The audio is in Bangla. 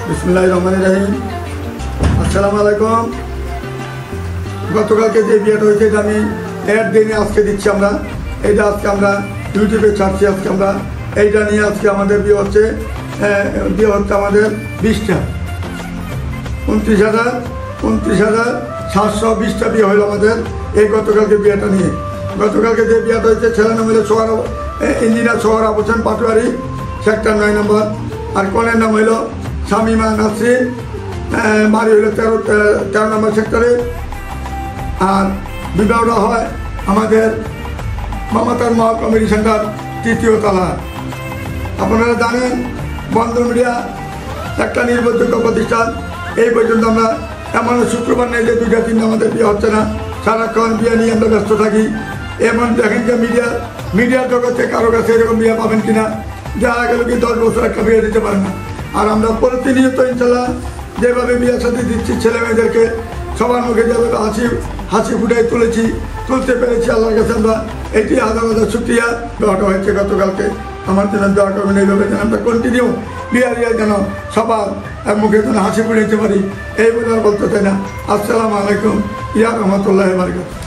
बिस्मिल्लाहिर्रहमानिर्रहीम। अस्सलामु आलैकुम। গতকালকে যে বিয়েটা হয়েছে এটা আমি এর দিনে আজকে দিচ্ছি আমরা এইটা আজকে আমরা ইউটিউবে ছাড়ছি। আজকে আমরা এইটা নিয়ে আজকে আমাদের বিয়ে হচ্ছে আমাদের 20টা 29,720টা বিয়ে হলো আমাদের এই গতকালকে বিয়েটা নিয়ে। গতকালকে যে বিয়েটা হয়েছে ছেলের নাম হলো ইঞ্জিনিয়ার সোহর আবুসান পাটোয়ারি, সেক্টর 9 নম্বর। আর কনের নাম হইল শামিমা নাসরিন, বাড়ি হইল 13 নম্বর সেক্টরে। আর বিবাহটা হয় আমাদের মমতার কমিউনিটি সেন্টার 3য় তলা। আপনারা জানেন বন্ধন মিডিয়া একটা নির্ভরযোগ্য প্রতিষ্ঠান। এই পর্যন্ত আমরা এমন শুক্রবার নেই যে 2-3 আমাদের বিয়ে হচ্ছে না, সারাক্ষণ বিয়ে নিয়ে আমরা ব্যস্ত থাকি। এমন দেখেন যে মিডিয়ার জগতে কারো কাছে এরকম বিয়ে পাবেন কিনা, যারা গেল কি 10 বছর একটা বিয়ে দিতে পারে না। আর আমরা প্রতিনিয়ত ইনশাল্লাহ যেভাবে বিয়ের সাথে দিচ্ছি ছেলে মেয়েদেরকে সবার মুখে যেভাবে হাসি ফুটাই তুলতে পেরেছি আল্লাহর কাছে আমরা এটি হাজার শুক্রিয়া। দোয়াটা হয়েছে গতকালকে, আমার জন্য দোয়া করবেন এইভাবে যেন আমরা কন্টিনিউ বিয়ে যেন সবার মুখে যেন হাসি ফুটাইতে পারি, এই বলে আর বলতে চাই না। আসসালামু আলাইকুম ইয়া রহমতুল্লাহি ওয়া বারাকাতুহু।